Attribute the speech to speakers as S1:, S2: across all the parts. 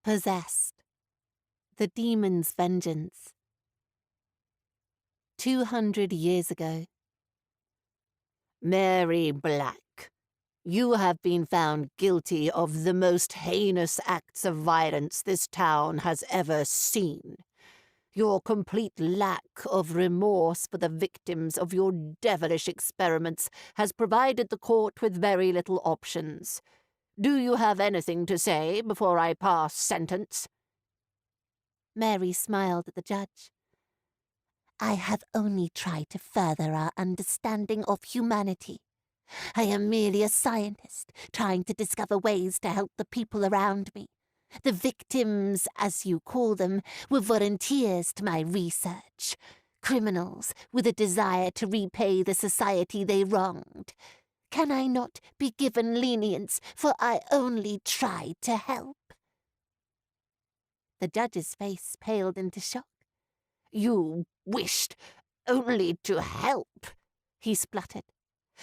S1: Possessed. The Demon's Vengeance. 200 years ago. Mary Black, you have been found guilty of the most heinous acts of violence this town has ever seen. Your complete lack of remorse for the victims of your devilish experiments has provided the court with very little options. Do you have anything to say before I pass sentence? Mary smiled at the judge. I have only tried to further our understanding of humanity. I am merely a scientist, trying to discover ways to help the people around me. The victims, as you call them, were volunteers to my research. Criminals with a desire to repay the society they wronged. Can I not be given lenience, for I only tried to help? The judge's face paled into shock. You wished only to help, he spluttered.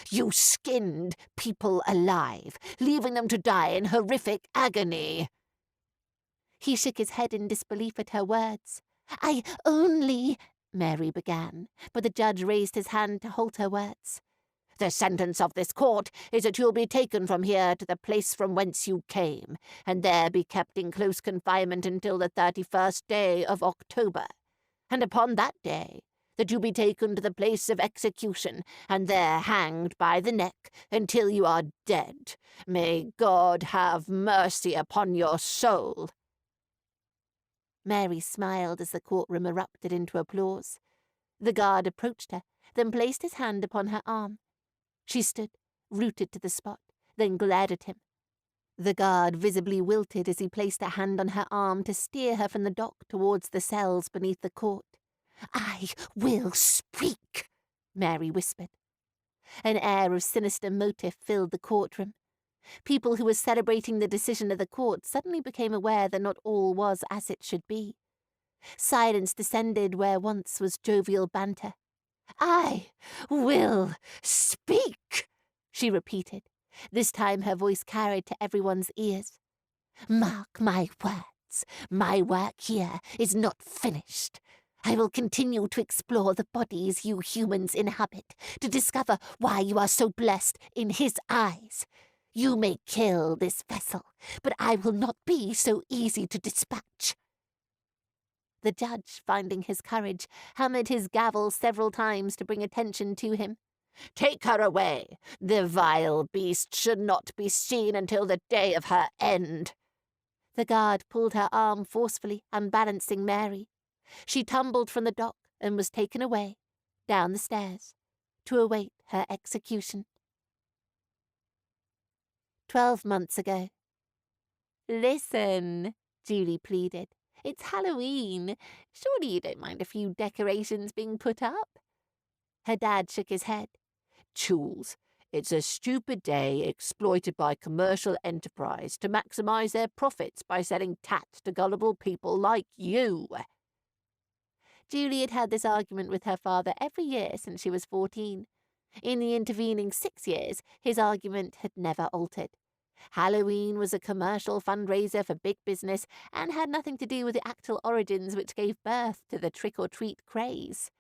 S1: You skinned people alive, leaving them to die in horrific agony. He shook his head in disbelief at her words. I only, Mary began, but the judge raised his hand to halt her words. The sentence of this court is that you'll be taken from here to the place from whence you came, and there be kept in close confinement until the 31st day of October. And upon that day, that you be taken to the place of execution, and there hanged by the neck until you are dead. May God have mercy upon your soul. Mary smiled as the courtroom erupted into applause. The guard approached her, then placed his hand upon her arm. She stood, rooted to the spot, then glared at him. The guard visibly wilted as he placed a hand on her arm to steer her from the dock towards the cells beneath the court. I will speak, Mary whispered. An air of sinister motive filled the courtroom. People who were celebrating the decision of the court suddenly became aware that not all was as it should be. Silence descended where once was jovial banter. I will speak, she repeated. This time her voice carried to everyone's ears. Mark my words, my work here is not finished. I will continue to explore the bodies you humans inhabit, to discover why you are so blessed in his eyes. You may kill this vessel, but I will not be so easy to dispatch. The judge, finding his courage, hammered his gavel several times to bring attention to him. Take her away. The vile beast should not be seen until the day of her end. The guard pulled her arm forcefully, unbalancing Mary. She tumbled from the dock and was taken away, down the stairs, to await her execution. 12 months ago. Listen, Julie pleaded. It's Halloween. Surely you don't mind a few decorations being put up? Her dad shook his head. Jules, it's a stupid day exploited by commercial enterprise to maximize their profits by selling tat to gullible people like you. Julie had this argument with her father every year since she was 14. In the intervening 6 years, his argument had never altered. Halloween was a commercial fundraiser for big business and had nothing to do with the actual origins which gave birth to the trick-or-treat craze.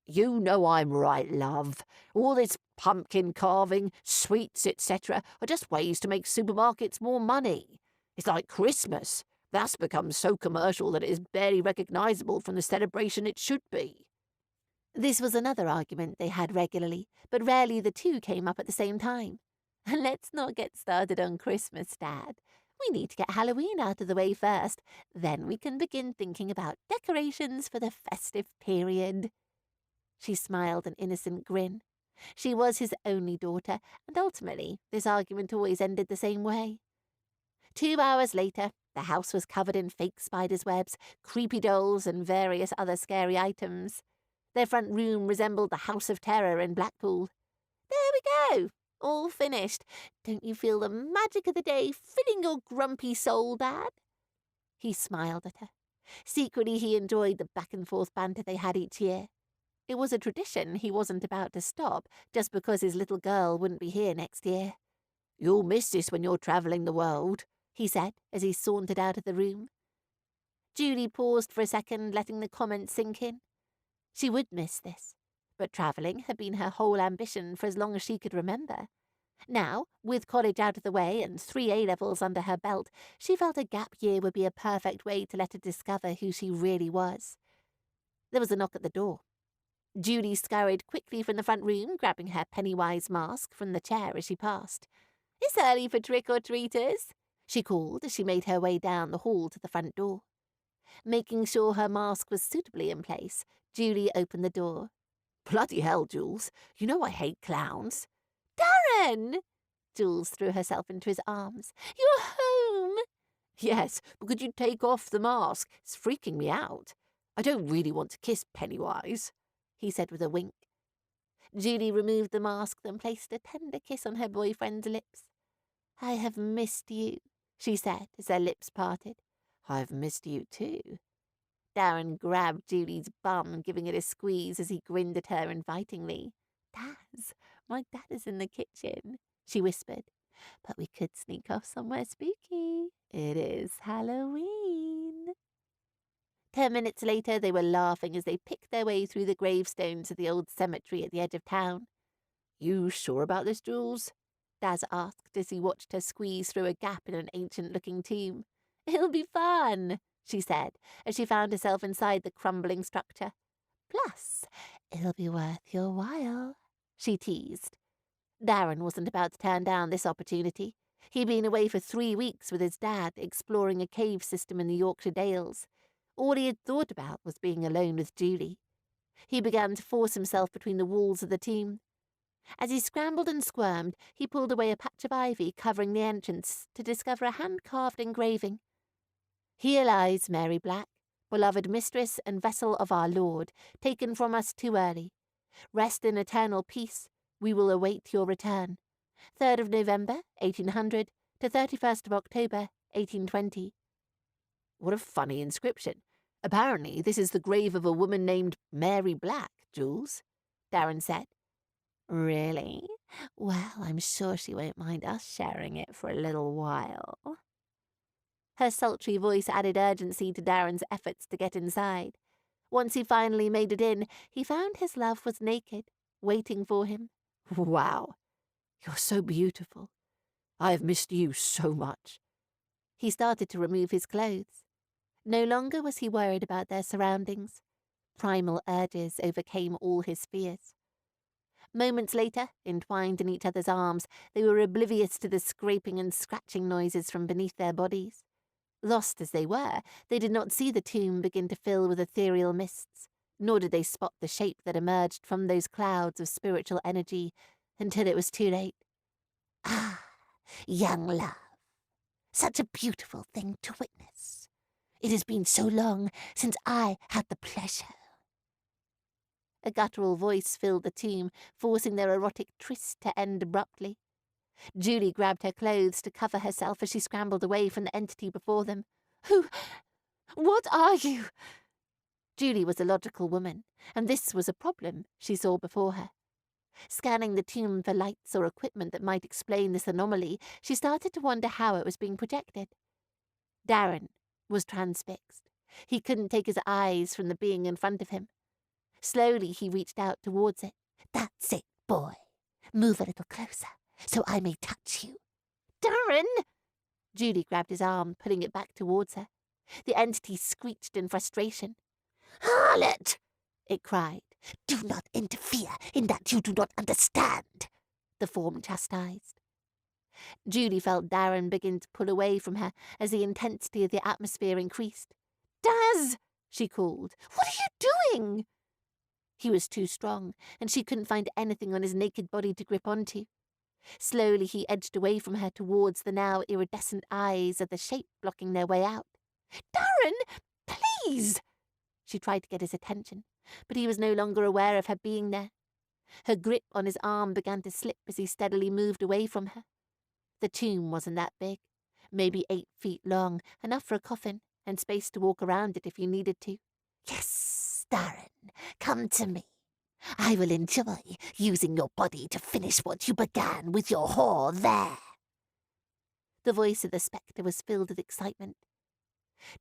S1: You know I'm right, love. All this pumpkin carving, sweets, etc. are just ways to make supermarkets more money. It's like Christmas. That's become so commercial that it is barely recognizable from the celebration it should be. This was another argument they had regularly, but rarely the two came up at the same time. Let's not get started on Christmas, Dad. We need to get Halloween out of the way first. Then we can begin thinking about decorations for the festive period. She smiled an innocent grin. She was his only daughter, and ultimately this argument always ended the same way. 2 hours later, the house was covered in fake spiders' webs, creepy dolls, and various other scary items. Their front room resembled the House of Terror in Blackpool. There we go. All finished. Don't you feel the magic of the day filling your grumpy soul, Dad? He smiled at her. Secretly, he enjoyed the back-and-forth banter they had each year. It was a tradition he wasn't about to stop just because his little girl wouldn't be here next year. You'll miss this when you're travelling the world, he said as he sauntered out of the room. Julie paused for a second, letting the comment sink in. She would miss this, but travelling had been her whole ambition for as long as she could remember. Now, with college out of the way and 3 A-levels under her belt, she felt a gap year would be a perfect way to let her discover who she really was. There was a knock at the door. Julie scurried quickly from the front room, grabbing her Pennywise mask from the chair as she passed. "It's early for trick-or-treaters," she called as she made her way down the hall to the front door. Making sure her mask was suitably in place, Julie opened the door. "Bloody hell, Jules. You know I hate clowns." "Darren!" Jules threw herself into his arms. "You're home!" "Yes, but could you take off the mask? It's freaking me out. I don't really want to kiss Pennywise," he said with a wink. Julie removed the mask, then placed a tender kiss on her boyfriend's lips. "I have missed you," she said as their lips parted. "I've missed you too." Darren grabbed Julie's bum, giving it a squeeze as he grinned at her invitingly. "Daz, my dad is in the kitchen," she whispered. "But we could sneak off somewhere spooky. It is Halloween." 10 minutes later, they were laughing as they picked their way through the gravestones of the old cemetery at the edge of town. "You sure about this, Jules?" Daz asked as he watched her squeeze through a gap in an ancient-looking tomb. "It'll be fun," she said, as she found herself inside the crumbling structure. "Plus, it'll be worth your while," she teased. Darren wasn't about to turn down this opportunity. He'd been away for 3 weeks with his dad, exploring a cave system in the Yorkshire Dales. All he had thought about was being alone with Julie. He began to force himself between the walls of the tomb. As he scrambled and squirmed, he pulled away a patch of ivy covering the entrance to discover a hand-carved engraving. "Here lies Mary Black, beloved mistress and vessel of our Lord, taken from us too early. Rest in eternal peace. We will await your return. 3rd of November, 1800, to 31st of October, 1820. "What a funny inscription. Apparently, this is the grave of a woman named Mary Black, Jules," Darren said. "Really? Well, I'm sure she won't mind us sharing it for a little while." Her sultry voice added urgency to Darren's efforts to get inside. Once he finally made it in, he found his love was naked, waiting for him. "Wow, you're so beautiful. I have missed you so much." He started to remove his clothes. No longer was he worried about their surroundings. Primal urges overcame all his fears. Moments later, entwined in each other's arms, they were oblivious to the scraping and scratching noises from beneath their bodies. Lost as they were, they did not see the tomb begin to fill with ethereal mists, nor did they spot the shape that emerged from those clouds of spiritual energy until it was too late. "Ah, young love. Such a beautiful thing to witness. It has been so long since I had the pleasure." A guttural voice filled the tomb, forcing their erotic tryst to end abruptly. Julie grabbed her clothes to cover herself as she scrambled away from the entity before them. What are you?" Julie was a logical woman, and this was a problem she saw before her. Scanning the tomb for lights or equipment that might explain this anomaly, she started to wonder how it was being projected. Darren was transfixed. He couldn't take his eyes from the being in front of him. Slowly he reached out towards it. "That's it, boy. Move a little closer, so I may touch you." "Darren!" Julie grabbed his arm, pulling it back towards her. The entity screeched in frustration. "Harlot!" it cried. "Do not interfere in that you do not understand," the form chastised. Julie felt Darren begin to pull away from her as the intensity of the atmosphere increased. "Daz!" she called. "What are you doing?" He was too strong, and she couldn't find anything on his naked body to grip onto. Slowly he edged away from her towards the now iridescent eyes of the shape blocking their way out. "Darren, please!" She tried to get his attention, but he was no longer aware of her being there. Her grip on his arm began to slip as he steadily moved away from her. The tomb wasn't that big, maybe 8 feet long, enough for a coffin, and space to walk around it if you needed to. "Yes, Darren, come to me. I will enjoy using your body to finish what you began with your whore there." The voice of the spectre was filled with excitement.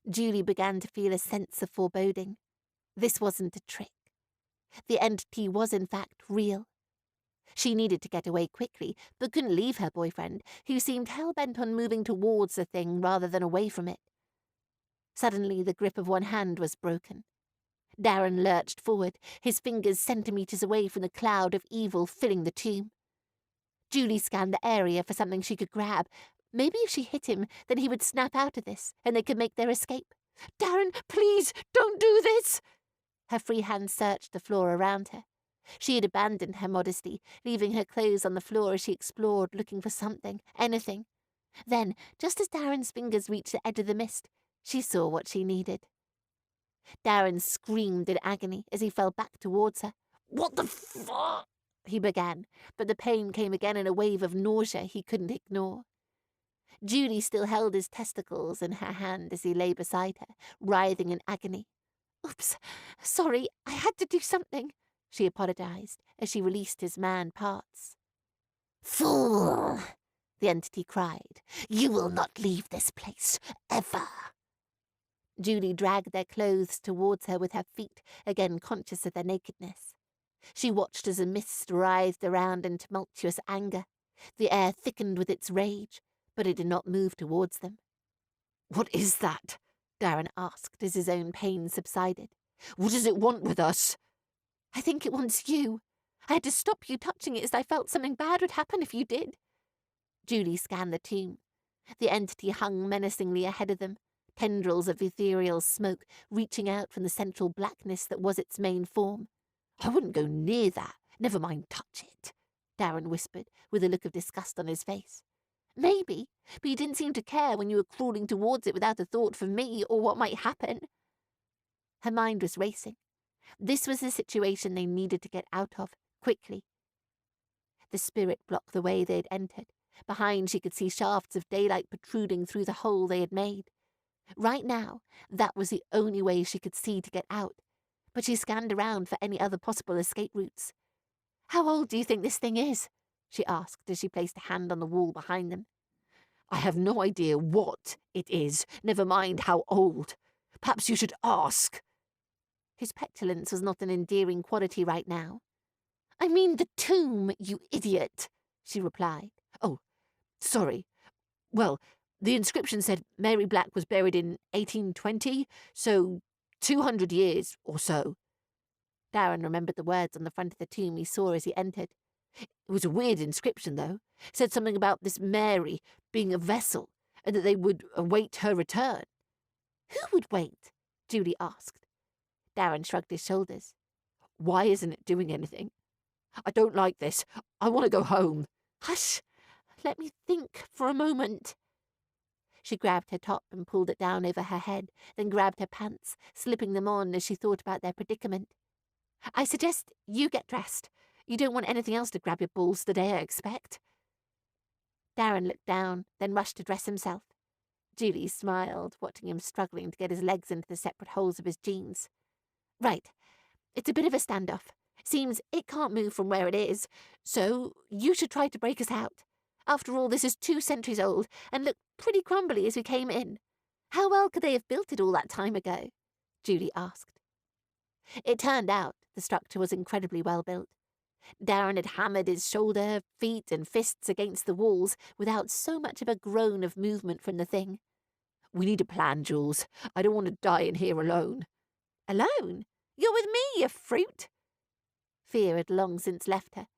S1: Julie began to feel a sense of foreboding. This wasn't a trick. The entity was in fact real. She needed to get away quickly, but couldn't leave her boyfriend, who seemed hell-bent on moving towards the thing rather than away from it. Suddenly, the grip of one hand was broken. Darren lurched forward, his fingers centimetres away from the cloud of evil filling the tomb. Julie scanned the area for something she could grab. Maybe if she hit him, then he would snap out of this, and they could make their escape. "Darren, please, don't do this!" Her free hand searched the floor around her. She had abandoned her modesty, leaving her clothes on the floor as she explored, looking for something, anything. Then, just as Darren's fingers reached the edge of the mist, she saw what she needed. Darren screamed in agony as he fell back towards her. "What the fuck?" he began, but the pain came again in a wave of nausea he couldn't ignore. Julie still held his testicles in her hand as he lay beside her, writhing in agony. "Oops, sorry, I had to do something," she apologized as she released his man parts. "Fool!" the entity cried. "You will not leave this place, ever." Julie dragged their clothes towards her with her feet, again conscious of their nakedness. She watched as a mist writhed around in tumultuous anger. The air thickened with its rage, but it did not move towards them. "What is that?" Darren asked as his own pain subsided. "What does it want with us?" "I think it wants you. I had to stop you touching it as I felt something bad would happen if you did." Julie scanned the tomb. The entity hung menacingly ahead of them, tendrils of ethereal smoke reaching out from the central blackness that was its main form. "I wouldn't go near that, never mind touch it," Darren whispered, with a look of disgust on his face. "Maybe, but you didn't seem to care when you were crawling towards it without a thought for me or what might happen." Her mind was racing. This was the situation they needed to get out of, quickly. The spirit blocked the way they had entered. Behind, she could see shafts of daylight protruding through the hole they had made. Right now, that was the only way she could see to get out, but she scanned around for any other possible escape routes. "How old do you think this thing is?" she asked as she placed a hand on the wall behind them. "I have no idea what it is, never mind how old. Perhaps you should ask." His petulance was not an endearing quality right now. "I mean the tomb, you idiot," she replied. "Oh, sorry. Well, the inscription said Mary Black was buried in 1820, so 200 years or so." Darren remembered the words on the front of the tomb he saw as he entered. It was a weird inscription, though. It said something about this Mary being a vessel, and that they would await her return. "Who would wait?" Julie asked. Darren shrugged his shoulders. "Why isn't it doing anything? I don't like this. I want to go home." "Hush! Let me think for a moment." She grabbed her top and pulled it down over her head, then grabbed her pants, slipping them on as she thought about their predicament. "I suggest you get dressed. You don't want anything else to grab your balls today, I expect." Darren looked down, then rushed to dress himself. Julie smiled, watching him struggling to get his legs into the separate holes of his jeans. "Right. It's a bit of a standoff. Seems it can't move from where it is, so you should try to break us out. After all, this is 2 centuries old and looked pretty crumbly as we came in. How well could they have built it all that time ago?" Julie asked. It turned out the structure was incredibly well built. Darren had hammered his shoulder, feet, and fists against the walls without so much of a groan of movement from the thing. "We need a plan, Jules. I don't want to die in here alone." "Alone? You're with me, you fruit!" Fear had long since left her.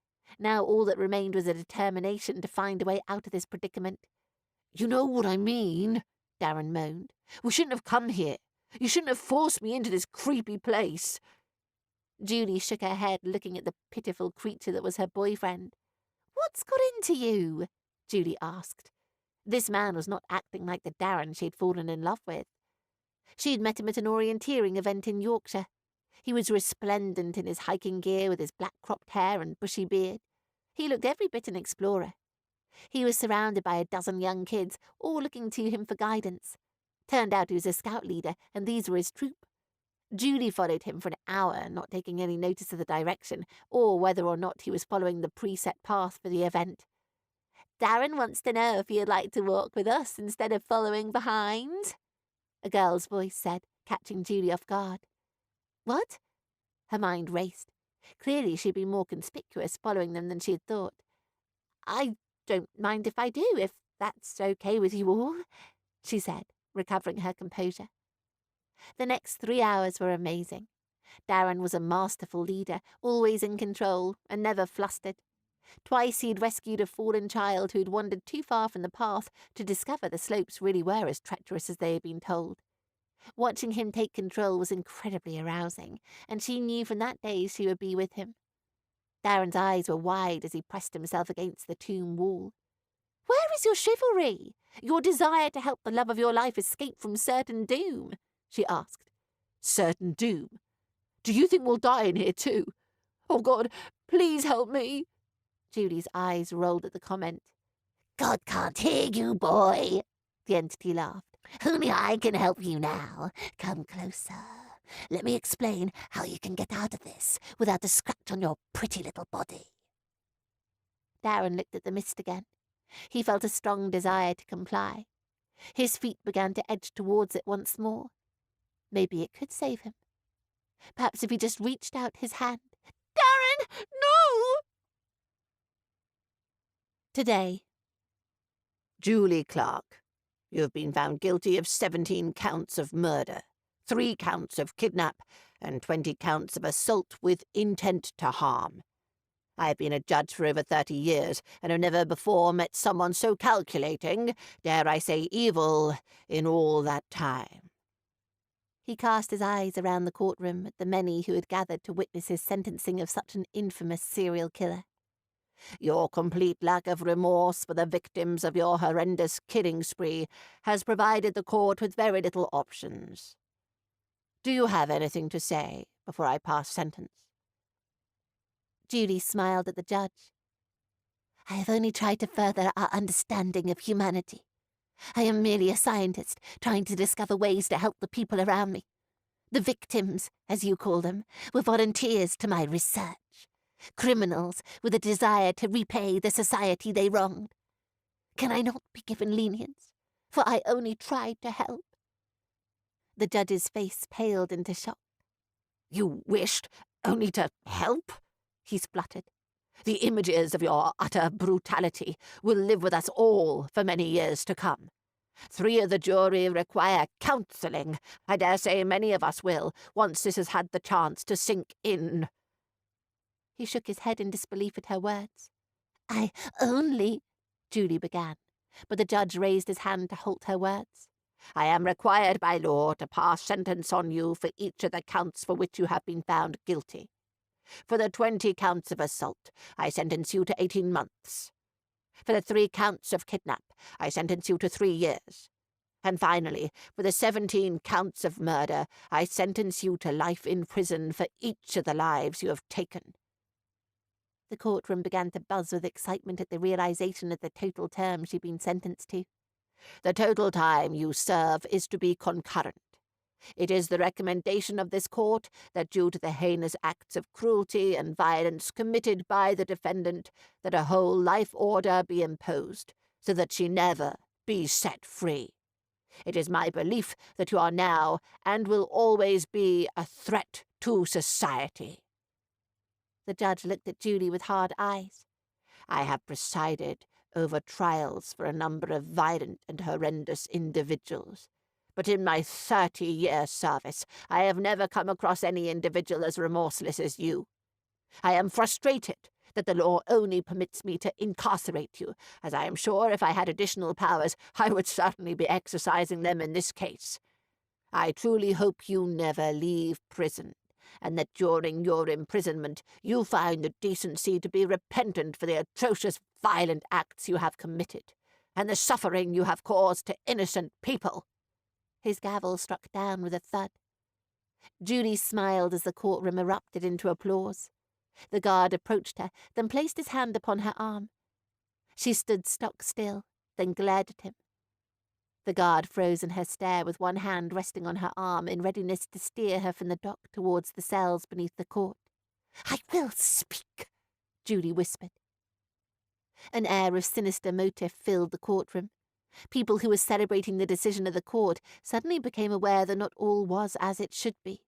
S1: Now all that remained was a determination to find a way out of this predicament. "You know what I mean," Darren moaned. "We shouldn't have come here. You shouldn't have forced me into this creepy place." Julie shook her head, looking at the pitiful creature that was her boyfriend. "What's got into you?" Julie asked. This man was not acting like the Darren she had fallen in love with. She had met him at an orienteering event in Yorkshire. He was resplendent in his hiking gear with his black cropped hair and bushy beard. He looked every bit an explorer. He was surrounded by a dozen young kids, all looking to him for guidance. Turned out he was a scout leader, and these were his troop. Julie followed him for an hour, not taking any notice of the direction, or whether or not he was following the preset path for the event. "Darren wants to know if you'd like to walk with us instead of following behind." a girl's voice said, catching Julie off guard. What? Her mind raced. Clearly she'd been more conspicuous following them than she had thought. I don't mind if I do, if that's okay with you all, she said, recovering her composure. The next 3 hours were amazing. Darren was a masterful leader, always in control and never flustered. Twice he'd rescued a fallen child who'd wandered too far from the path to discover the slopes really were as treacherous as they had been told. Watching him take control was incredibly arousing, and she knew from that day she would be with him. Darren's eyes were wide as he pressed himself against the tomb wall. Where is your chivalry? Your desire to help the love of your life escape from certain doom? She asked. Certain doom? Do you think we'll die in here too? Oh God, please help me. Julie's eyes rolled at the comment. God can't hear you, boy, the entity laughed. Only I can help you now. Come closer. Let me explain how you can get out of this without a scratch on your pretty little body. Darren looked at the mist again. He felt a strong desire to comply. His feet began to edge towards it once more. Maybe it could save him. Perhaps if he just reached out his hand. Darren, no! Today. Julie Clark, you have been found guilty of 17 counts of murder, 3 counts of kidnap, and 20 counts of assault with intent to harm. I have been a judge for over 30 years, and have never before met someone so calculating, dare I say evil, in all that time. He cast his eyes around the courtroom at the many who had gathered to witness his sentencing of such an infamous serial killer. Your complete lack of remorse for the victims of your horrendous killing spree has provided the court with very little options. Do you have anything to say before I pass sentence? Julie smiled at the judge. I have only tried to further our understanding of humanity. I am merely a scientist trying to discover ways to help the people around me. The victims, as you call them, were volunteers to my research. Criminals with a desire to repay the society they wronged. Can I not be given lenience? For I only tried to help. The judge's face paled into shock. You wished only to help? He spluttered. The images of your utter brutality will live with us all for many years to come. 3 of the jury require counselling. I dare say many of us will, once this has had the chance to sink in. He shook his head in disbelief at her words. I only... Julie began, but the judge raised his hand to halt her words. I am required by law to pass sentence on you for each of the counts for which you have been found guilty. For the 20 counts of assault, I sentence you to 18 months. For the 3 counts of kidnap, I sentence you to 3 years. And finally, for the 17 counts of murder, I sentence you to life in prison for each of the lives you have taken. The courtroom began to buzz with excitement at the realization of the total term she'd been sentenced to. The total time you serve is to be concurrent. It is the recommendation of this court that due to the heinous acts of cruelty and violence committed by the defendant, that a whole life order be imposed, so that she never be set free. It is my belief that you are now, and will always be, a threat to society. The judge looked at Julie with hard eyes. I have presided over trials for a number of violent and horrendous individuals. But in my 30-year service, I have never come across any individual as remorseless as you. I am frustrated that the law only permits me to incarcerate you, as I am sure if I had additional powers, I would certainly be exercising them in this case. I truly hope you never leave prison, and that during your imprisonment you find the decency to be repentant for the atrocious, violent acts you have committed, and the suffering you have caused to innocent people. His gavel struck down with a thud. Julie smiled as the courtroom erupted into applause. The guard approached her, then placed his hand upon her arm. She stood stock still, then glared at him. The guard froze in her stare with one hand resting on her arm in readiness to steer her from the dock towards the cells beneath the court. I will speak, Julie whispered. An air of sinister motive filled the courtroom. People who were celebrating the decision of the court suddenly became aware that not all was as it should be.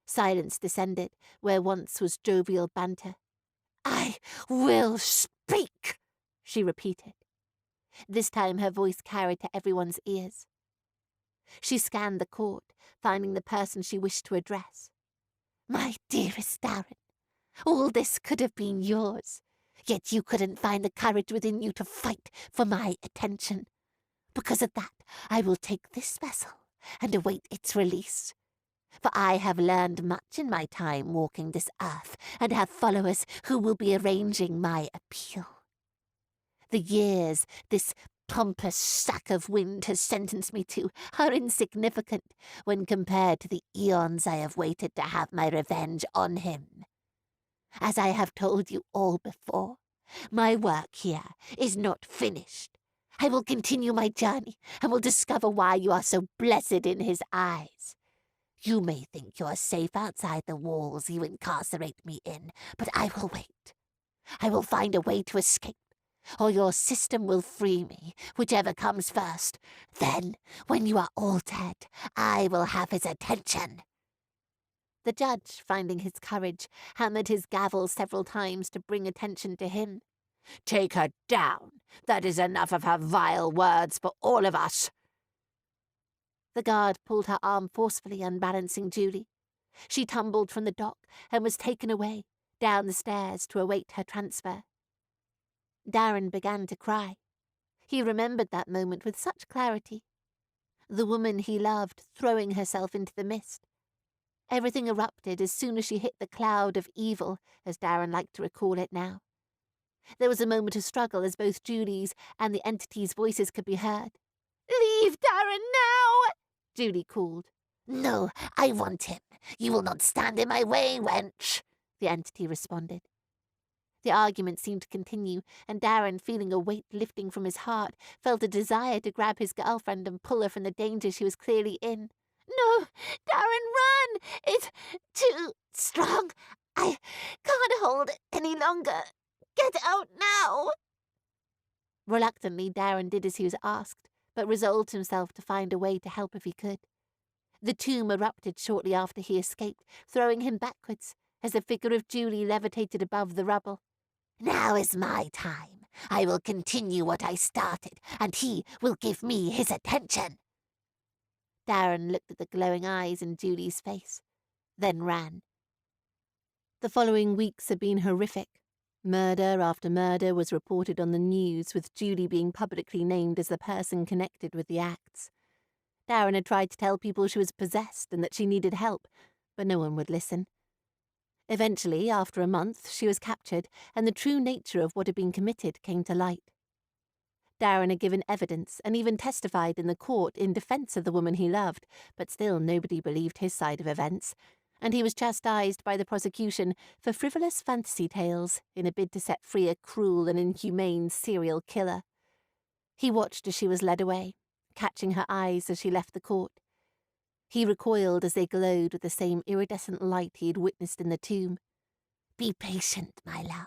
S1: Silence descended where once was jovial banter. "I will speak," she repeated. This time her voice carried to everyone's ears. She scanned the court, finding the person she wished to address. "My dearest Darren, all this could have been yours, yet you couldn't find the courage within you to fight for my attention. Because of that, I will take this vessel and await its release. For I have learned much in my time walking this earth and have followers who will be arranging my appeal. The years this pompous sack of wind has sentenced me to are insignificant when compared to the eons I have waited to have my revenge on him. As I have told you all before, my work here is not finished. I will continue my journey and will discover why you are so blessed in his eyes. You may think you are safe outside the walls you incarcerate me in, but I will wait. I will find a way to escape, or your system will free me, whichever comes first. Then, when you are all dead, I will have his attention." The judge, finding his courage, hammered his gavel several times to bring attention to him. "Take her down. That is enough of her vile words for all of us." The guard pulled her arm forcefully, unbalancing Julie. She tumbled from the dock and was taken away, down the stairs to await her transfer. Darren began to cry. He remembered that moment with such clarity. The woman he loved throwing herself into the mist. Everything erupted as soon as she hit the cloud of evil, as Darren liked to recall it now. There was a moment of struggle as both Julie's and the entity's voices could be heard. "Leave Darren now!" Julie called. "No, I want him. You will not stand in my way, wench," the entity responded. The argument seemed to continue, and Darren, feeling a weight lifting from his heart, felt a desire to grab his girlfriend and pull her from the danger she was clearly in. "No, Darren, run! It's too strong. I can't hold it any longer. Get out now!" Reluctantly, Darren did as he was asked, but resolved himself to find a way to help if he could. The tomb erupted shortly after he escaped, throwing him backwards, as the figure of Julie levitated above the rubble. "Now is my time. I will continue what I started, and he will give me his attention." Darren looked at the glowing eyes in Julie's face, then ran. The following weeks had been horrific. Murder after murder was reported on the news, with Julie being publicly named as the person connected with the acts. Darren had tried to tell people she was possessed and that she needed help, but no one would listen. Eventually, after a month, she was captured, and the true nature of what had been committed came to light. Darren had given evidence and even testified in the court in defense of the woman he loved, but still nobody believed his side of events, and he was chastised by the prosecution for frivolous fantasy tales in a bid to set free a cruel and inhumane serial killer. He watched as she was led away, catching her eyes as she left the court. He recoiled as they glowed with the same iridescent light he had witnessed in the tomb. "Be patient, my love."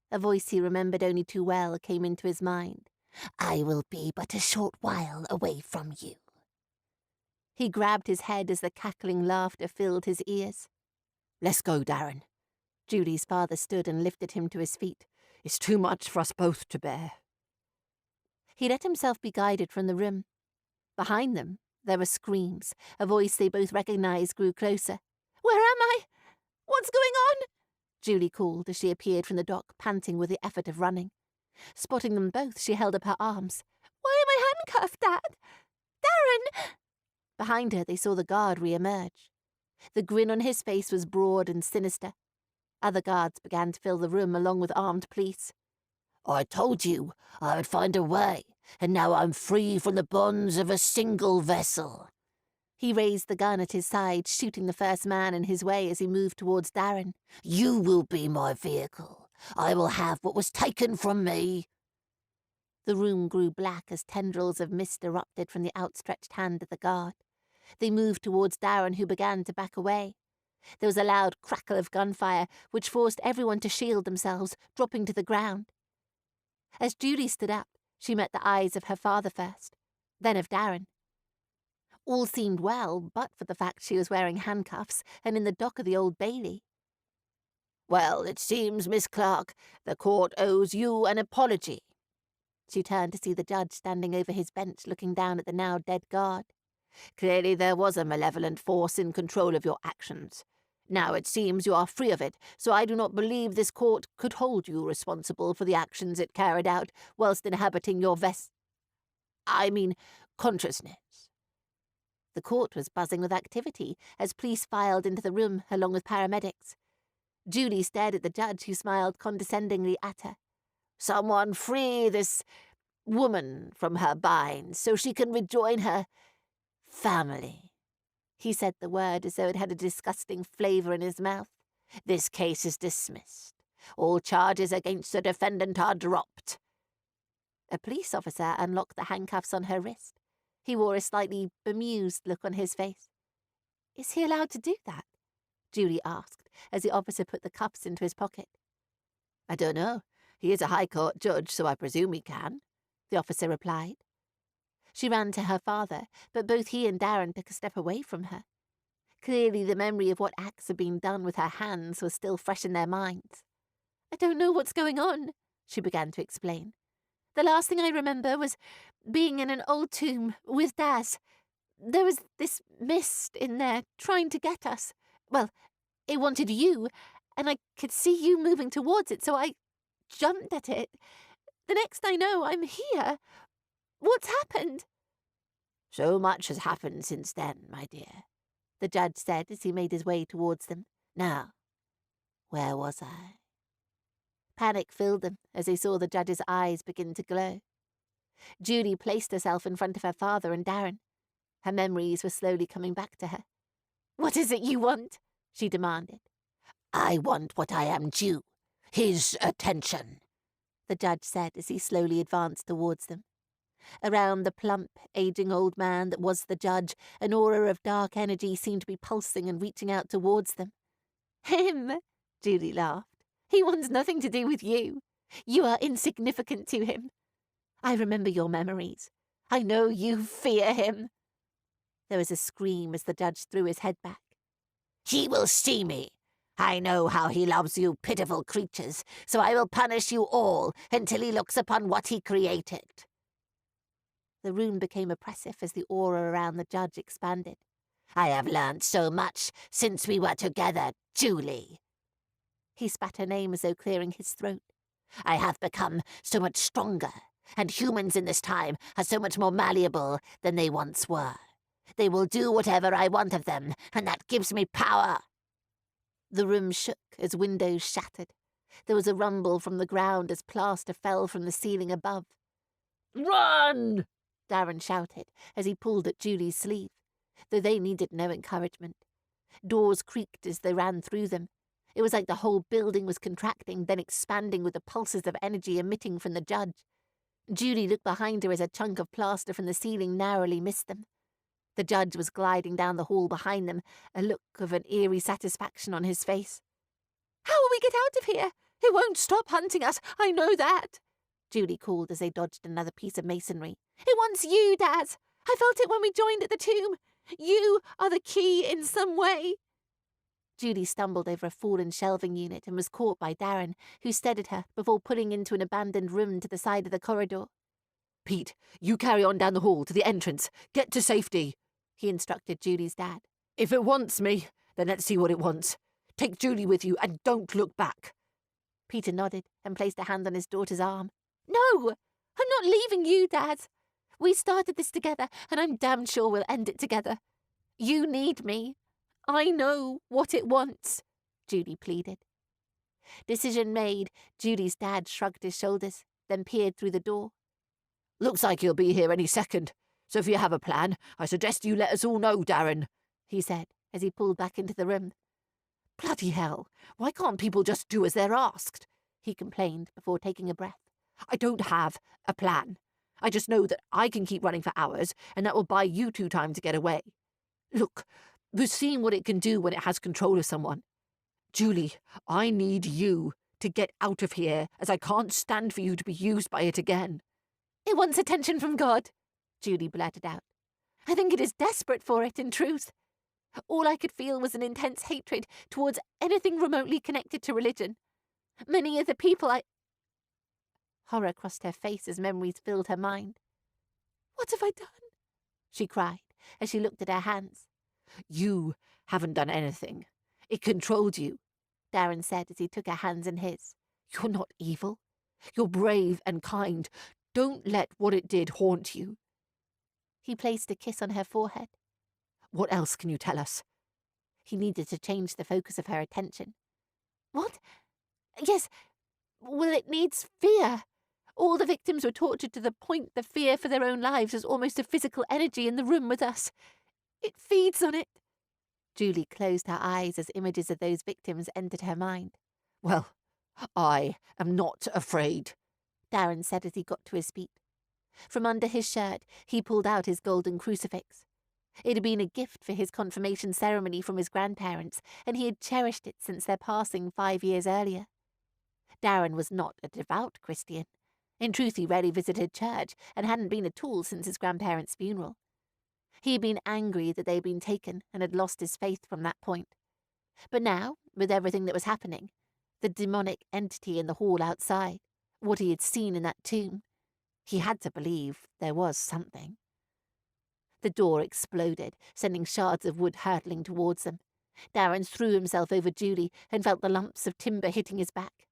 S1: A voice he remembered only too well came into his mind. "I will be but a short while away from you." He grabbed his head as the cackling laughter filled his ears. "Let's go, Darren." Julie's father stood and lifted him to his feet. "It's too much for us both to bear." He let himself be guided from the room. Behind them, there were screams. A voice they both recognized grew closer. "Where am I? What's going on?" Julie called as she appeared from the dock, panting with the effort of running. Spotting them both, she held up her arms. "Why am I handcuffed, Dad? Darren!" Behind her, they saw the guard re-emerge. The grin on his face was broad and sinister. Other guards began to fill the room along with armed police. "I told you I would find a way, and now I'm free from the bonds of a single vessel." He raised the gun at his side, shooting the first man in his way as he moved towards Darren. "You will be my vehicle. I will have what was taken from me." The room grew black as tendrils of mist erupted from the outstretched hand of the guard. They moved towards Darren, who began to back away. There was a loud crackle of gunfire, which forced everyone to shield themselves, dropping to the ground. As Julie stood up, She met the eyes of her father first, then of Darren. All seemed well, but for the fact she was wearing handcuffs and in the dock of the Old Bailey.
S2: "Well, it seems, Miss Clark, the court owes you an apology."
S1: She turned to see the judge standing over his bench looking down at the now dead guard.
S2: "Clearly there was a malevolent force in control of your actions. Now it seems you are free of it, so I do not believe this court could hold you responsible for the actions it carried out whilst inhabiting your consciousness."
S1: The court was buzzing with activity as police filed into the room along with paramedics. Julie stared at the judge, who smiled condescendingly at her.
S2: "Someone free this woman from her binds so she can rejoin her family."
S1: He said the word as though it had a disgusting flavour in his mouth.
S2: "This case is dismissed. All charges against the defendant are dropped."
S1: A police officer unlocked the handcuffs on her wrist. He wore a slightly bemused look on his face. "Is he allowed to do that?" Julie asked, as the officer put the cuffs into his pocket.
S2: "I don't know. He is a High Court judge, so I presume he can,"
S1: the officer replied. She ran to her father, but both he and Darren took a step away from her. Clearly the memory of what acts had been done with her hands was still fresh in their minds. "I don't know what's going on," she began to explain. "The last thing I remember was being in an old tomb with Daz. There was this mist in there trying to get us. Well, it wanted you, and I could see you moving towards it, so I jumped at it. The next I know, I'm here. What's happened?"
S2: "So much has happened since then, my dear," the judge said as he made his way towards them. "Now, where was I?"
S1: Panic filled them as they saw the judge's eyes begin to glow. Judy placed herself in front of her father and Darren. Her memories were slowly coming back to her. "What is it you want?" she demanded.
S2: "I want what I am due. His attention,"
S1: the judge said as he slowly advanced towards them. Around the plump, aging old man that was the judge, an aura of dark energy seemed to be pulsing and reaching out towards them. "Him," Julie laughed. "He wants nothing to do with you. You are insignificant to him. I remember your memories. I know you fear him." There was a scream as the judge threw his head back.
S2: "He will see me. I know how he loves you pitiful creatures, so I will punish you all until he looks upon what he created."
S1: The room became oppressive as the aura around the judge expanded.
S2: "I have learned so much since we were together, Julie."
S1: He spat her name as though clearing his throat.
S2: "I have become so much stronger, and humans in this time are so much more malleable than they once were. They will do whatever I want of them, and that gives me power."
S1: The room shook as windows shattered. There was a rumble from the ground as plaster fell from the ceiling above.
S2: "Run!"
S1: Darren shouted as he pulled at Julie's sleeve, though they needed no encouragement. Doors creaked as they ran through them. It was like the whole building was contracting, then expanding with the pulses of energy emitting from the judge. Julie looked behind her as a chunk of plaster from the ceiling narrowly missed them. The judge was gliding down the hall behind them, a look of an eerie satisfaction on his face. "How will we get out of here? It won't stop hunting us, I know that," Julie called as they dodged another piece of masonry. "It wants you, Daz. I felt it when we joined at the tomb. You are the key in some way." Julie stumbled over a fallen shelving unit and was caught by Darren, who steadied her before pulling into an abandoned room to the side of the corridor.
S2: "Pete, you carry on down the hall to the entrance. Get to safety," he instructed Julie's dad. "If it wants me, then let's see what it wants. Take Julie with you and don't look back."
S1: Peter nodded and placed a hand on his daughter's arm. "No, I'm not leaving you, Dad. We started this together, and I'm damn sure we'll end it together. You need me. I know what it wants," Julie pleaded. Decision made, Julie's dad shrugged his shoulders, then peered through the door.
S2: "Looks like he'll be here any second, so if you have a plan, I suggest you let us all know, Darren," he said as he pulled back into the room.
S1: "Bloody hell, why can't people just do as they're asked?" he complained before taking a breath.
S2: "I don't have a plan. I just know that I can keep running for hours, and that will buy you two time to get away. Look, we've seen what it can do when it has control of someone. Julie, I need you to get out of here, as I can't stand for you to be used by it again."
S1: It wants attention from God, Julie blurted out. I think it is desperate for it, in truth. All I could feel was an intense hatred towards anything remotely connected to religion. Many of the people Horror crossed her face as memories filled her mind. What have I done? She cried as she looked at her hands.
S2: You haven't done anything. It controlled you,
S1: Darren said as he took her hands in his.
S2: You're not evil. You're brave and kind. Don't let what it did haunt you.
S1: He placed a kiss on her forehead.
S2: What else can you tell us?
S1: He needed to change the focus of her attention. What? Yes, well, it needs fear. All the victims were tortured to the point the fear for their own lives was almost a physical energy in the room with us. It feeds on it. Julie closed her eyes as images of those victims entered her mind.
S2: Well, I am not afraid,
S1: Darren said as he got to his feet. From under his shirt, he pulled out his golden crucifix. It had been a gift for his confirmation ceremony from his grandparents, and he had cherished it since their passing 5 years earlier. Darren was not a devout Christian. In truth, he rarely visited church and hadn't been at all since his grandparents' funeral. He had been angry that they had been taken and had lost his faith from that point. But now, with everything that was happening, the demonic entity in the hall outside, what he had seen in that tomb, he had to believe there was something. The door exploded, sending shards of wood hurtling towards them. Darren threw himself over Julie and felt the lumps of timber hitting his back.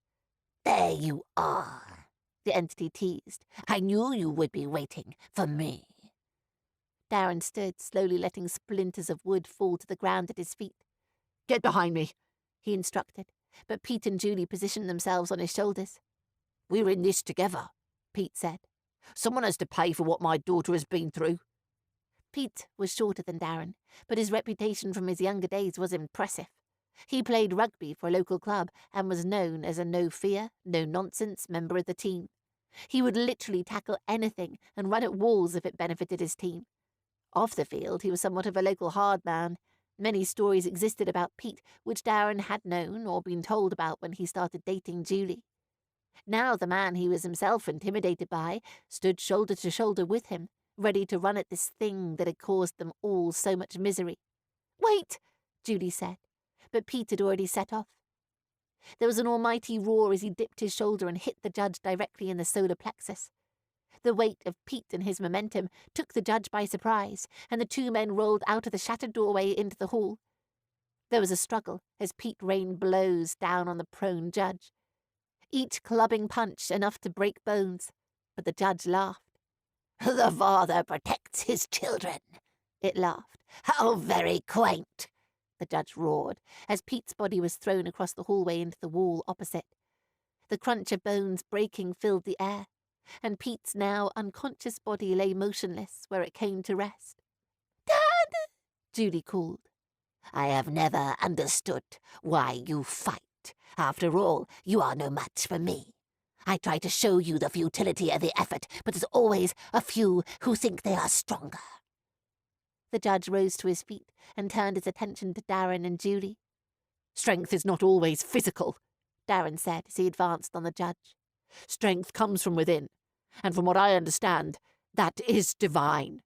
S2: There you are, the entity teased. I knew you would be waiting for me.
S1: Darren stood, slowly letting splinters of wood fall to the ground at his feet.
S2: Get behind me,
S1: he instructed, but Pete and Julie positioned themselves on his shoulders.
S2: We're in this together, Pete said. Someone has to pay for what my daughter has been through.
S1: Pete was shorter than Darren, but his reputation from his younger days was impressive. He played rugby for a local club and was known as a no-fear, no-nonsense member of the team. He would literally tackle anything and run at walls if it benefited his team. Off the field, he was somewhat of a local hard man. Many stories existed about Pete, which Darren had known or been told about when he started dating Julie. Now the man he was himself intimidated by stood shoulder to shoulder with him, ready to run at this thing that had caused them all so much misery. Wait, Julie said, but Pete had already set off. There was an almighty roar as he dipped his shoulder and hit the judge directly in the solar plexus. The weight of Pete and his momentum took the judge by surprise, and the two men rolled out of the shattered doorway into the hall. There was a struggle as Pete rained blows down on the prone judge, each clubbing punch enough to break bones, but the judge laughed.
S2: The father protects his children,
S1: it laughed.
S2: How very quaint,
S1: the judge roared, as Pete's body was thrown across the hallway into the wall opposite. The crunch of bones breaking filled the air, and Pete's now unconscious body lay motionless where it came to rest.
S2: Dad!
S1: Julie called.
S2: I have never understood why you fight. After all, you are no match for me. I try to show you the futility of the effort, but there's always a few who think they are stronger.
S1: The judge rose to his feet and turned his attention to Darren and Julie.
S2: Strength is not always physical,
S1: Darren said as he advanced on the judge.
S2: Strength comes from within, and from what I understand, that is divine.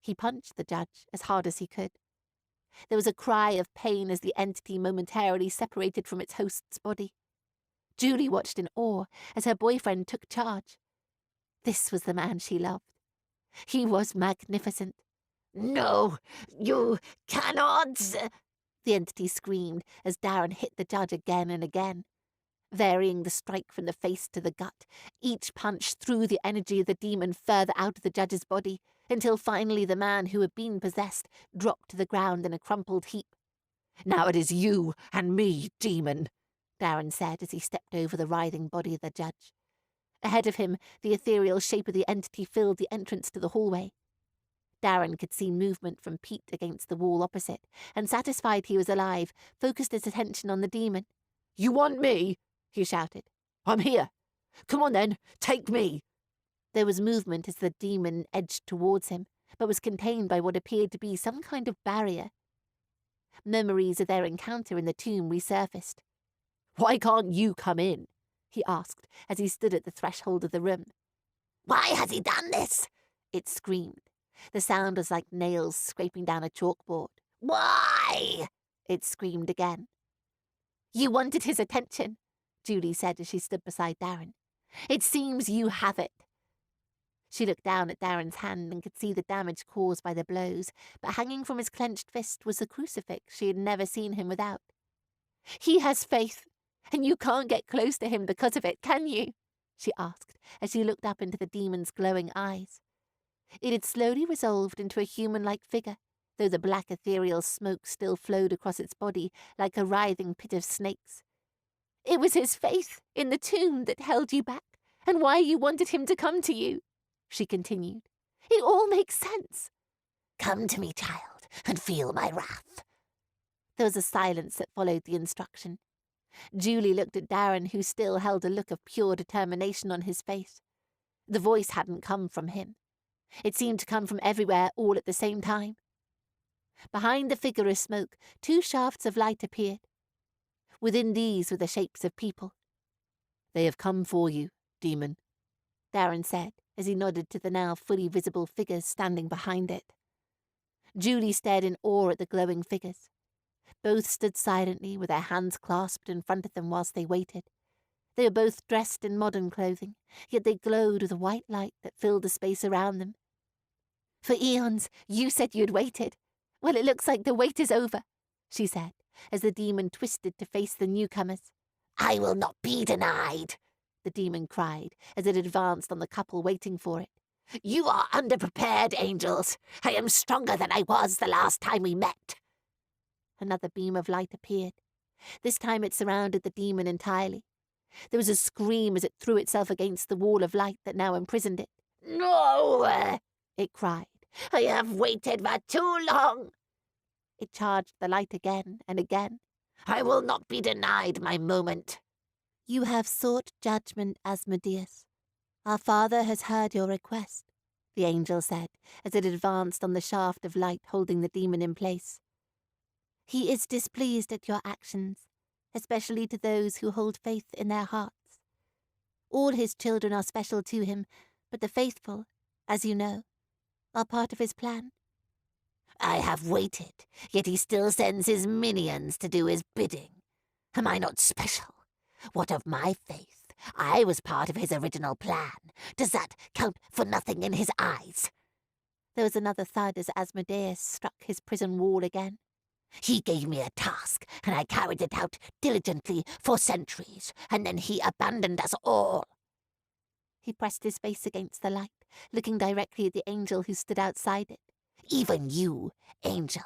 S1: He punched the judge as hard as he could. There was a cry of pain as the entity momentarily separated from its host's body. Julie watched in awe as her boyfriend took charge. This was the man she loved. He was magnificent.
S2: No, you cannot,
S1: the entity screamed as Darren hit the judge again and again. Varying the strike from the face to the gut, each punch threw the energy of the demon further out of the judge's body, until finally the man who had been possessed dropped to the ground in a crumpled heap.
S2: Now it is you and me, demon,
S1: Darren said as he stepped over the writhing body of the judge. Ahead of him, the ethereal shape of the entity filled the entrance to the hallway. Darren could see movement from Pete against the wall opposite, and satisfied he was alive, focused his attention on the demon.
S2: You want me? He shouted. I'm here. Come on then, take me.
S1: There was movement as the demon edged towards him, but was contained by what appeared to be some kind of barrier. Memories of their encounter in the tomb resurfaced.
S2: Why can't you come in?
S1: He asked as he stood at the threshold of the room.
S2: Why has he done this? It screamed. The sound was like nails scraping down a chalkboard. Why? It screamed again. You wanted his attention, Julie said as she stood beside Darren. It seems you have it. She looked down at Darren's hand and could see the damage caused by the blows, but hanging from his clenched fist was the crucifix she had never seen him without. He has faith, and you can't get close to him because of it, can you? She asked as she looked up into the demon's glowing eyes. It had slowly resolved into a human-like figure, though the black ethereal smoke still flowed across its body like a writhing pit of snakes. It was his faith in the tomb that held you back, and why you wanted him to come to you, she continued. It all makes sense. Come to me, child, and feel my wrath. There was a silence that followed the instruction. Julie looked at Darren, who still held a look of pure determination on his face. The voice hadn't come from him. It seemed to come from everywhere all at the same time. Behind the figure of smoke, 2 shafts of light appeared. Within these were the shapes of people. They have come for you, demon, Darren said, as he nodded to the now fully visible figures standing behind it. Julie stared in awe at the glowing figures. Both stood silently with their hands clasped in front of them whilst they waited. They were both dressed in modern clothing, yet they glowed with a white light that filled the space around them. For eons, you said you'd waited. Well, it looks like the wait is over, she said, as the demon twisted to face the newcomers. I will not be denied, the demon cried as it advanced on the couple waiting for it. You are underprepared, angels. I am stronger than I was the last time we met. Another beam of light appeared. This time it surrounded the demon entirely. There was a scream as it threw itself against the wall of light that now imprisoned it. No! It cried. I have waited for too long. It charged the light again and again. I will not be denied my moment. You have sought judgment, Asmodeus. Our father has heard your request, the angel said, as it advanced on the shaft of light holding the demon in place. He is displeased at your actions, especially to those who hold faith in their hearts. All his children are special to him, but the faithful, as you know, are part of his plan. I have waited, yet he still sends his minions to do his bidding. Am I not special? What of my faith? I was part of his original plan. Does that count for nothing in his eyes? There was another thud as Asmodeus struck his prison wall again. He gave me a task, and I carried it out diligently for centuries, and then he abandoned us all. He pressed his face against the light, looking directly at the angel who stood outside it. Even you, angel.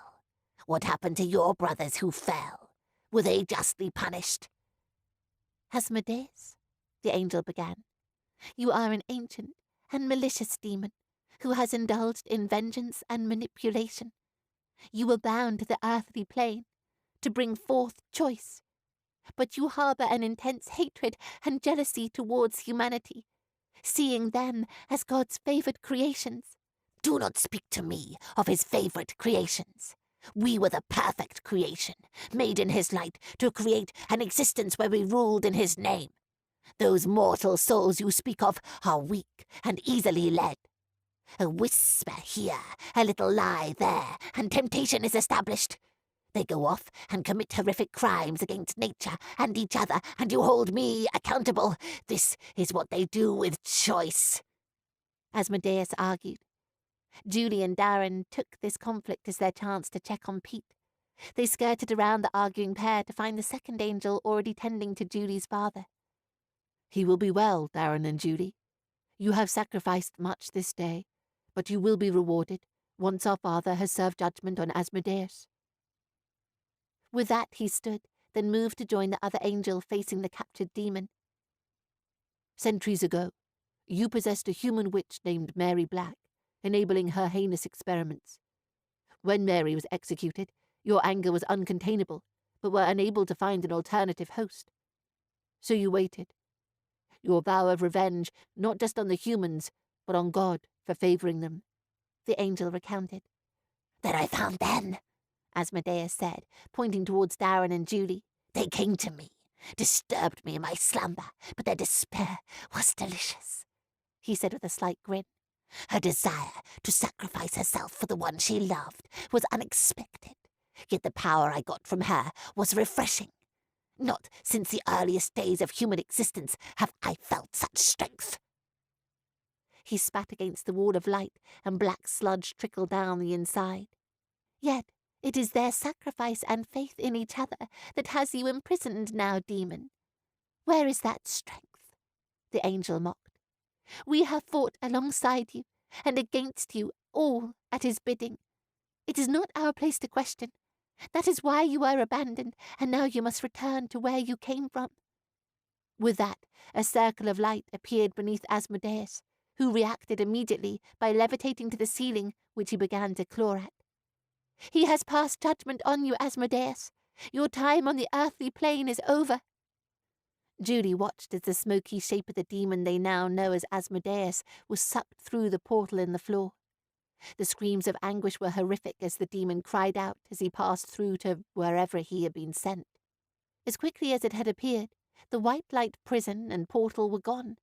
S2: What happened to your brothers who fell? Were they justly punished? Asmodeus, the angel began, you are an ancient and malicious demon who has indulged in vengeance and manipulation. You were bound to the earthly plane to bring forth choice, but you harbour an intense hatred and jealousy towards humanity, seeing them as God's favoured creations. Do not speak to me of his favourite creations. We were the perfect creation, made in his light to create an existence where we ruled in his name. Those mortal souls you speak of are weak and easily led. A whisper here, a little lie there, and temptation is established. They go off and commit horrific crimes against nature and each other, and you hold me accountable. This is what they do with choice. Asmodeus argued. Julie and Darren took this conflict as their chance to check on Pete. They skirted around the arguing pair to find the second angel already tending to Julie's father. He will be well, Darren and Julie. You have sacrificed much this day, but you will be rewarded once our father has served judgment on Asmodeus. With that he stood, then moved to join the other angel facing the captured demon. Centuries ago, you possessed a human witch named Mary Black, enabling her heinous experiments. When Mary was executed, your anger was uncontainable, but were unable to find an alternative host. So you waited. Your vow of revenge, not just on the humans, but on God for favouring them, the angel recounted. That I found then, Asmodeus said, pointing towards Darren and Julie. They came to me, disturbed me in my slumber, but their despair was delicious. he said with a slight grin. Her desire to sacrifice herself for the one she loved was unexpected, yet the power I got from her was refreshing. Not since the earliest days of human existence have I felt such strength. He spat against the wall of light, and black sludge trickled down the inside. Yet it is their sacrifice and faith in each other that has you imprisoned now, demon. Where is that strength? The angel mocked. We have fought alongside you, and against you, all at his bidding. It is not our place to question. That is why you were abandoned, and now you must return to where you came from. With that, a circle of light appeared beneath Asmodeus, who reacted immediately by levitating to the ceiling, which he began to claw at. He has passed judgment on you, Asmodeus. Your time on the earthly plane is over. Julie watched as the smoky shape of the demon they now know as Asmodeus was sucked through the portal in the floor. The screams of anguish were horrific as the demon cried out as he passed through to wherever he had been sent. As quickly as it had appeared, the white light prison and portal were gone.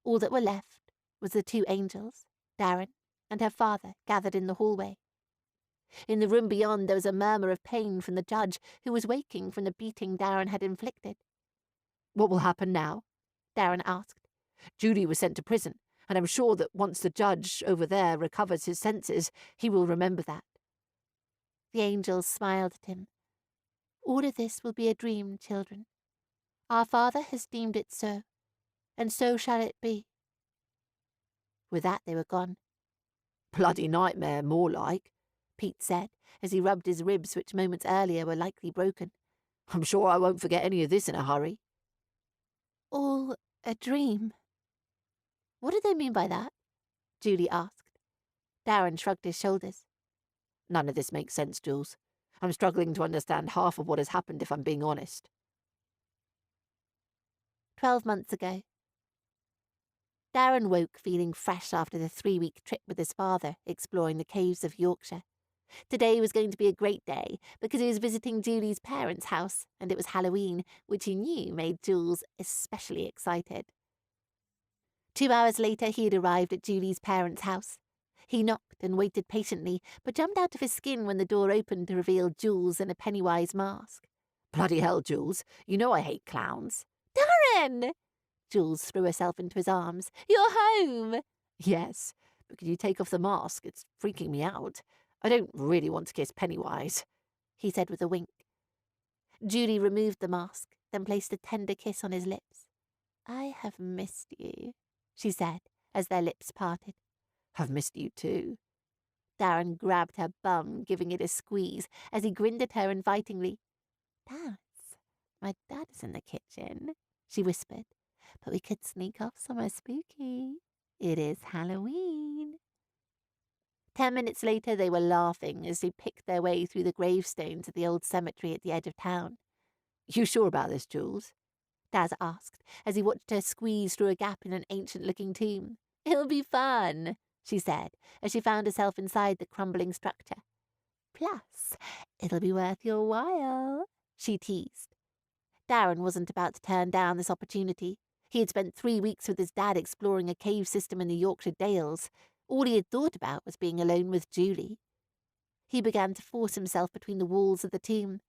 S2: All that were left was the two angels, Darren and her father, gathered in the hallway. In the room beyond there was a murmur of pain from the judge, who was waking from the beating Darren had inflicted.
S1: What will happen now?
S2: Darren asked.
S1: Judy was sent to prison, and I'm sure that once the judge over there recovers his senses, he will remember that.
S2: The angels smiled at him. All of this will be a dream, children. Our Father has deemed it so, and so shall it be. With that they were gone.
S1: Bloody nightmare, more like,
S2: Pete said, as he rubbed his ribs which moments earlier were likely broken.
S1: I'm sure I won't forget any of this in a hurry.
S2: All a dream. What do they mean by that? Julie asked. Darren shrugged his shoulders.
S1: None of this makes sense, Jules. I'm struggling to understand half of what has happened, if I'm being honest.
S2: 12 months ago. Darren woke feeling fresh after the 3-week trip with his father exploring the caves of Yorkshire. Today was going to be a great day because he was visiting Julie's parents' house, and it was Halloween, which he knew made Jules especially excited. 2 hours later he had arrived at Julie's parents' house. He knocked and waited patiently, but jumped out of his skin when the door opened to reveal Jules in a Pennywise mask.
S1: Bloody hell, Jules. You know I hate clowns.
S2: Darren! Jules threw herself into his arms. You're home!
S1: Yes, but could you take off the mask? It's freaking me out. I don't really want to kiss Pennywise,
S2: he said with a wink. Julie removed the mask, then placed a tender kiss on his lips. I have missed you, she said, as their lips parted.
S1: I've missed you too.
S2: Darren grabbed her bum, giving it a squeeze, as he grinned at her invitingly. Dad, my dad is in the kitchen, she whispered, but we could sneak off somewhere spooky. It is Halloween. 10 minutes later they were laughing as they picked their way through the gravestones at the old cemetery at the edge of town.
S1: You sure about this, Jules?
S2: Daz asked, as he watched her squeeze through a gap in an ancient-looking tomb. It'll be fun, she said, as she found herself inside the crumbling structure. Plus, it'll be worth your while, she teased. Darren wasn't about to turn down this opportunity. He had spent 3 weeks with his dad exploring a cave system in the Yorkshire Dales. All he had thought about was being alone with Julie. He began to force himself between the walls of the tomb.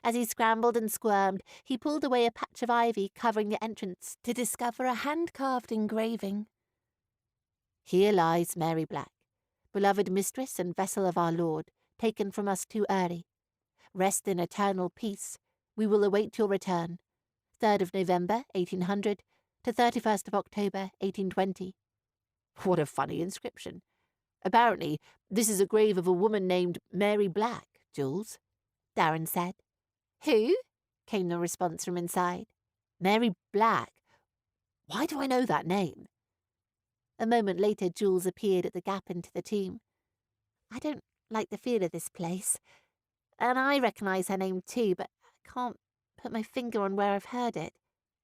S2: As he scrambled and squirmed, he pulled away a patch of ivy covering the entrance to discover a hand-carved engraving. Here lies Mary Black, beloved mistress and vessel of our Lord, taken from us too early. Rest in eternal peace. We will await your return. 3rd of November, 1800, to 31st of October, 1820.
S1: What a funny inscription. Apparently, this is a grave of a woman named Mary Black, Jules,
S2: Darren said. Who? Came the response from inside.
S1: Mary Black. Why do I know that name?
S2: A moment later, Jules appeared at the gap into the tomb. I don't like the feel of this place. And I recognise her name too, but I can't put my finger on where I've heard it,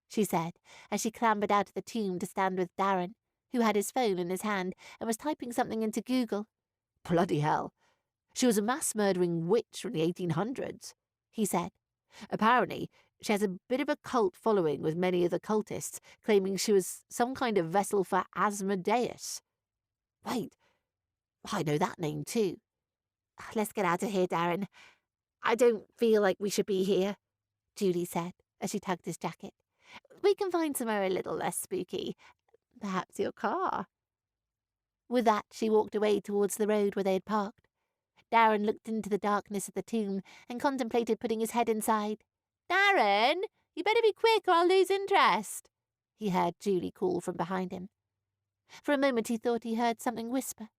S2: she said, as she clambered out of the tomb to stand with Darren, who had his phone in his hand and was typing something into Google.
S1: Bloody hell. She was a mass-murdering witch from the 1800s,
S2: he said.
S1: Apparently,
S2: She has a bit of a cult following with many of the cultists, claiming she was some kind of vessel for Asmodeus. Wait, I know that name too. Let's get out of here, Darren. I don't feel like we should be here, Julie said as she tugged his jacket. We can find somewhere a little less spooky. Perhaps your car. With that, she walked away towards the road where they had parked. Darren looked into the darkness of the tomb and contemplated putting his head inside. Darren, you better be quick or I'll lose interest, he heard Julie call from behind him. For a moment he thought he heard something whisper,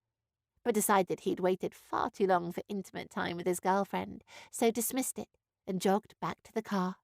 S2: but decided he'd waited far too long for intimate time with his girlfriend, so dismissed it and jogged back to the car.